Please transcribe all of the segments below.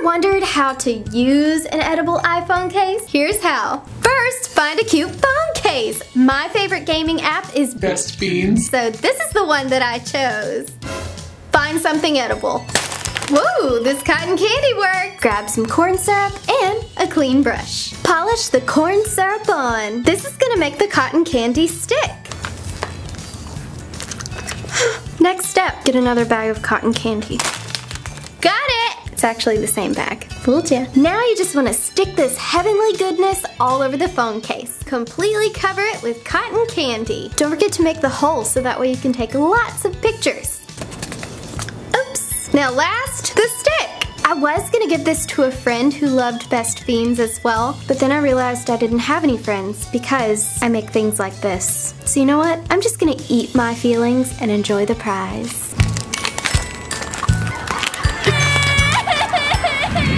Ever wondered how to use an edible iPhone case? Here's how. First, find a cute phone case. My favorite gaming app is Best Fiends. So this is the one that I chose. Find something edible. Whoa, this cotton candy works. Grab some corn syrup and a clean brush. Polish the corn syrup on. This is gonna make the cotton candy stick. Next step, get another bag of cotton candy. Got it! It's actually the same bag. Fooled ya. Now you just want to stick this heavenly goodness all over the phone case. Completely cover it with cotton candy. Don't forget to make the hole so that way you can take lots of pictures. Oops! Now last, the stick! I was gonna give this to a friend who loved Best Fiends as well, but then I realized I didn't have any friends because I make things like this. So you know what? I'm just gonna eat my feelings and enjoy the prize.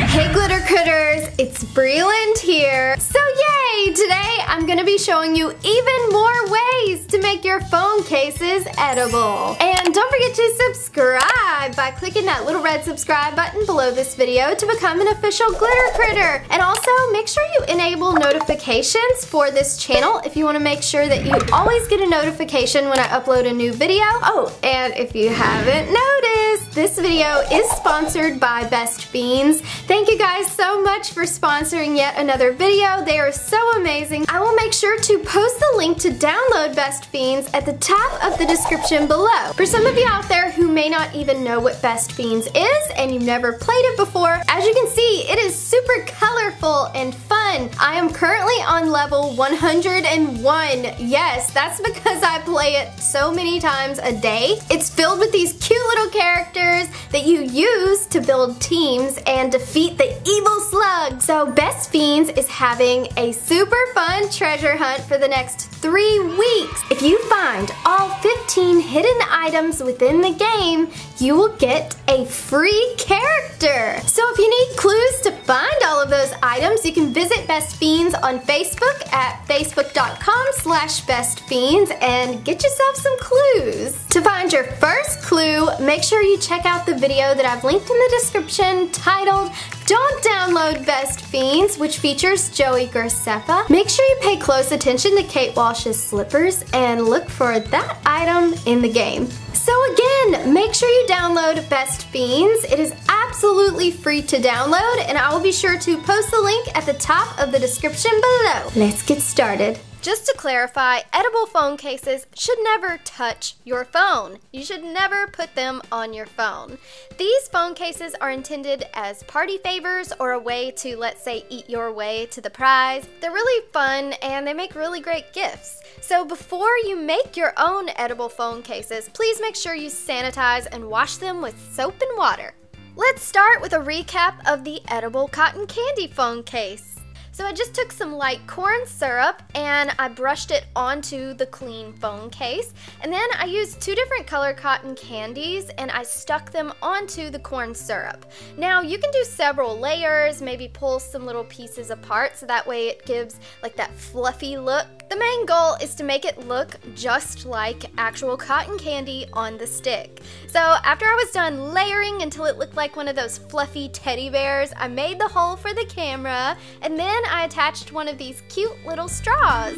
Hey glitter critters, it's Breland here. So yay, today I'm gonna be showing you even more ways to make your phone cases edible. And don't forget to subscribe by clicking that little red subscribe button below this video to become an official glitter critter. And also make sure you enable notifications for this channel if you wanna make sure that you always get a notification when I upload a new video. Oh, and if you haven't noticed, this video is sponsored by Best Fiends. Thank you guys so much for sponsoring yet another video. They are so amazing. I will make sure to post the link to download Best Fiends at the top of the description below. For some of you out there who may not even know what Best Fiends is and you've never played it before, as you can see, it is super colorful and fun. I am currently on level 101. Yes, that's because I play it so many times a day. It's filled with these cute little characters that you use to build teams and defeat the evil slug. So Best Fiends is having a super fun treasure hunt for the next 3 weeks. If you find all 15 hidden items within the game, you will get a free character. So if you need clues to find all of those items, you can visit Best Fiends on Facebook at facebook.com/bestfiends and get yourself some clues. To find your first clue, make sure you check out the video that I've linked in the description titled Don't Download Best Fiends, which features Joey Graceffa. Make sure you pay close attention to Kate Walsh's slippers and look for that item in the game. So again, make sure you download Best Fiends. It is absolutely free to download, and I will be sure to post the link at the top of the description below. Let's get started. Just to clarify, edible phone cases should never touch your phone. You should never put them on your phone. These phone cases are intended as party favors or a way to, let's say, eat your way to the prize. They're really fun and they make really great gifts. So before you make your own edible phone cases, please make sure you sanitize and wash them with soap and water. Let's start with a recap of the edible cotton candy phone case. So I just took some light corn syrup and I brushed it onto the clean phone case. And then I used 2 different color cotton candies and I stuck them onto the corn syrup. Now you can do several layers, maybe pull some little pieces apart so that way it gives like that fluffy look. The main goal is to make it look just like actual cotton candy on the stick. So after I was done layering until it looked like one of those fluffy teddy bears, I made the hole for the camera and then I attached one of these cute little straws.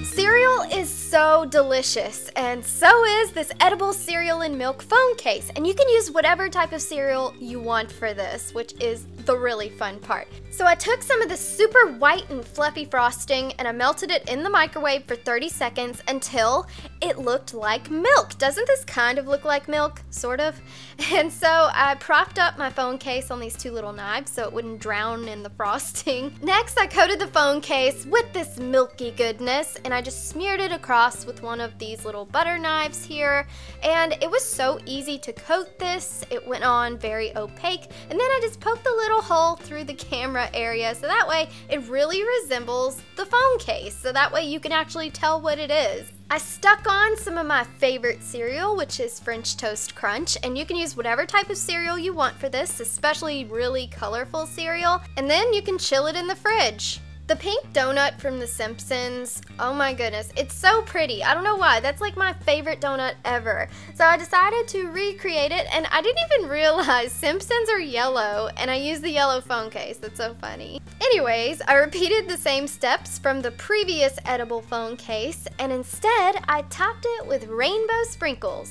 Cereal is so delicious, and so is this edible cereal and milk phone case. And you can use whatever type of cereal you want for this, which is the really fun part. So I took some of the super white and fluffy frosting and I melted it in the microwave for 30 seconds until it looked like milk. Doesn't this kind of look like milk? Sort of. And so I propped up my phone case on these 2 little knives so it wouldn't drown in the frosting. Next, I coated the phone case with this milky goodness and I just smeared it across with one of these little butter knives here. And it was so easy to coat this. It went on very opaque. And then I just poked a little hole through the camera area so that way it really resembles the phone case. So that way you can actually tell what it is. I stuck on some of my favorite cereal, which is French Toast Crunch, and you can use whatever type of cereal you want for this, especially really colorful cereal, and then you can chill it in the fridge. The pink donut from The Simpsons, oh my goodness, it's so pretty. I don't know why, that's like my favorite donut ever. So I decided to recreate it, and I didn't even realize Simpsons are yellow, and I used the yellow phone case. That's so funny. Anyways, I repeated the same steps from the previous edible phone case, and instead I topped it with rainbow sprinkles.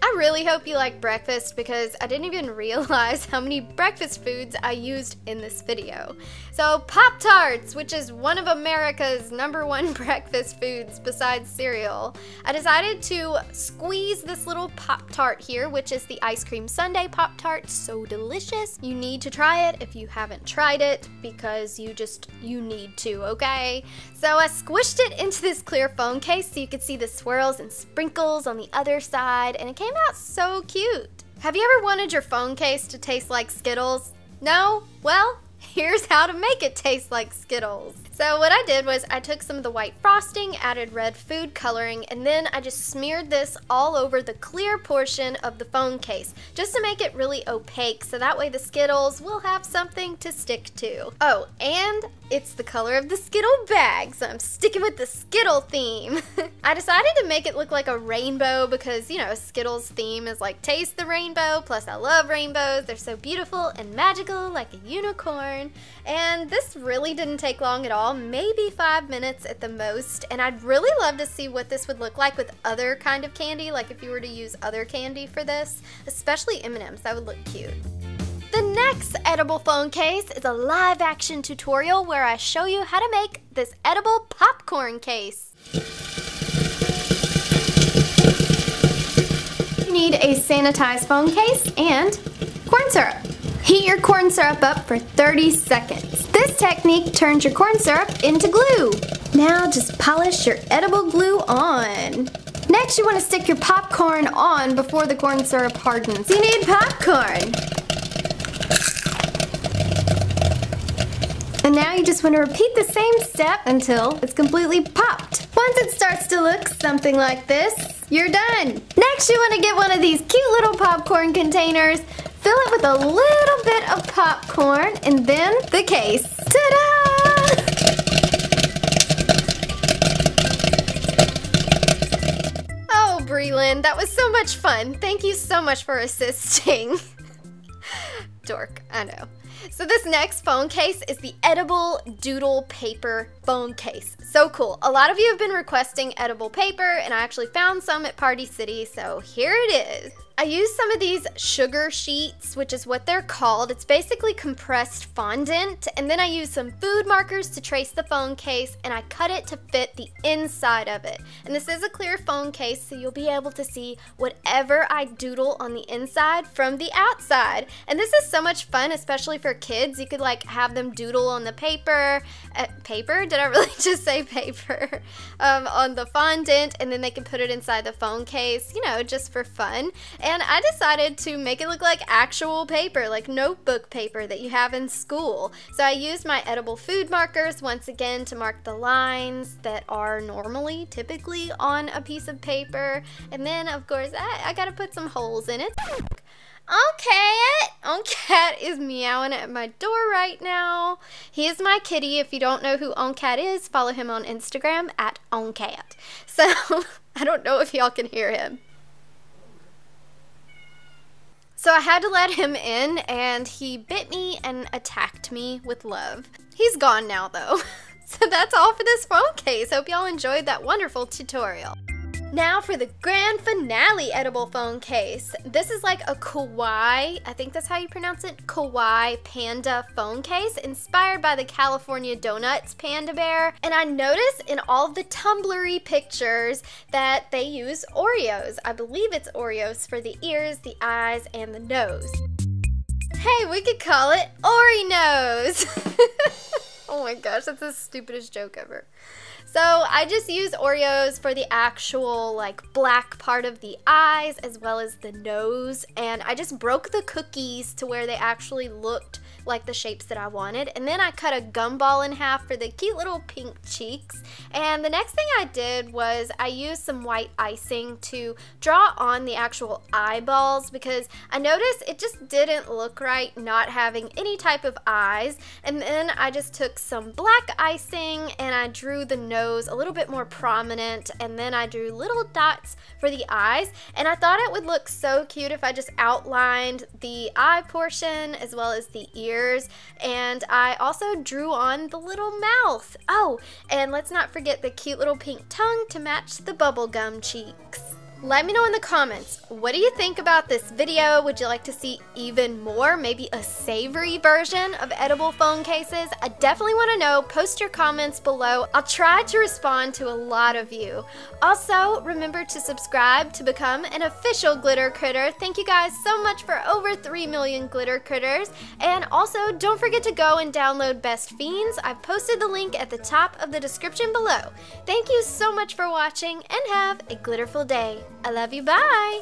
I really hope you like breakfast because I didn't even realize how many breakfast foods I used in this video. So Pop-Tarts, which is one of America's #1 breakfast foods besides cereal. I decided to squeeze this little Pop-Tart here, which is the ice cream sundae Pop-Tart. So delicious. You need to try it if you haven't tried it because you need to, okay? So I squished it into this clear phone case so you could see the swirls and sprinkles on the other side, and it came out so cute. Have you ever wanted your phone case to taste like Skittles? No? Well, here's how to make it taste like Skittles. So what I did was I took some of the white frosting, added red food coloring, and then I just smeared this all over the clear portion of the phone case, just to make it really opaque, so that way the Skittles will have something to stick to. Oh, and it's the color of the Skittle bag, so I'm sticking with the Skittle theme. I decided to make it look like a rainbow because, you know, Skittles theme is like taste the rainbow, plus I love rainbows. They're so beautiful and magical like a unicorn. And this really didn't take long at all, maybe 5 minutes at the most, and I'd really love to see what this would look like with other kind of candy, like if you were to use other candy for this, especially M&Ms, that would look cute. The next edible phone case is a live action tutorial where I show you how to make this edible popcorn case. You need a sanitized phone case and corn syrup. Heat your corn syrup up for 30 seconds. This technique turns your corn syrup into glue. Now just polish your edible glue on. Next, you want to stick your popcorn on before the corn syrup hardens. You need popcorn. And now you just want to repeat the same step until it's completely popped. Once it starts to look something like this, you're done. Next, you want to get one of these cute little popcorn containers, fill it with a little bit of popcorn, and then the case. Ta-da! Oh, Breland, that was so much fun. Thank you so much for assisting. Dork, I know. So this next phone case is the edible Doodle paper phone case. So cool. A lot of you have been requesting edible paper, and I actually found some at Party City, so here it is. I used some of these sugar sheets, which is what they're called. It's basically compressed fondant, and then I used some food markers to trace the phone case, and I cut it to fit the inside of it. And this is a clear phone case, so you'll be able to see whatever I doodle on the inside from the outside. And this is so much fun, especially for kids. You could like have them doodle on the paper. Paper? Did I really just say paper? On the fondant, and then they can put it inside the phone case, you know, just for fun. And I decided to make it look like actual paper, like notebook paper that you have in school. So I used my edible food markers once again to mark the lines that are typically on a piece of paper. And then, of course, I gotta put some holes in it. Oncat is meowing at my door right now. He is my kitty. If you don't know who Oncat is, follow him on Instagram at Oncat. So, I don't know if y'all can hear him. So I had to let him in, and he bit me and attacked me with love. He's gone now, though. So that's all for this phone case. Hope y'all enjoyed that wonderful tutorial. Now for the grand finale edible phone case. This is like a kawaii, I think that's how you pronounce it, kawaii panda phone case inspired by the California Donuts panda bear. And I noticed in all of the Tumblr-y pictures that they use Oreos. I believe it's Oreos for the ears, the eyes, and the nose. Hey, we could call it Ori Nose. Oh my gosh, that's the stupidest joke ever. So I just use Oreos for the actual like black part of the eyes as well as the nose, and I just broke the cookies to where they actually looked like the shapes that I wanted, and then I cut a gumball in half for the cute little pink cheeks. And the next thing I did was I used some white icing to draw on the actual eyeballs, because I noticed it just didn't look right not having any type of eyes. And then I just took some black icing and I drew the nose a little bit more prominent, and then I drew little dots for the eyes, and I thought it would look so cute if I just outlined the eye portion as well as the ears. And I also drew on the little mouth. Oh, and let's not forget the cute little pink tongue to match the bubblegum cheeks. Let me know in the comments, what do you think about this video? Would you like to see even more, maybe a savory version of edible phone cases? I definitely want to know. Post your comments below. I'll try to respond to a lot of you. Also, remember to subscribe to become an official glitter critter. Thank you guys so much for over 3 million glitter critters. And also, don't forget to go and download Best Fiends. I've posted the link at the top of the description below. Thank you so much for watching, and have a glitterful day. I love you, bye!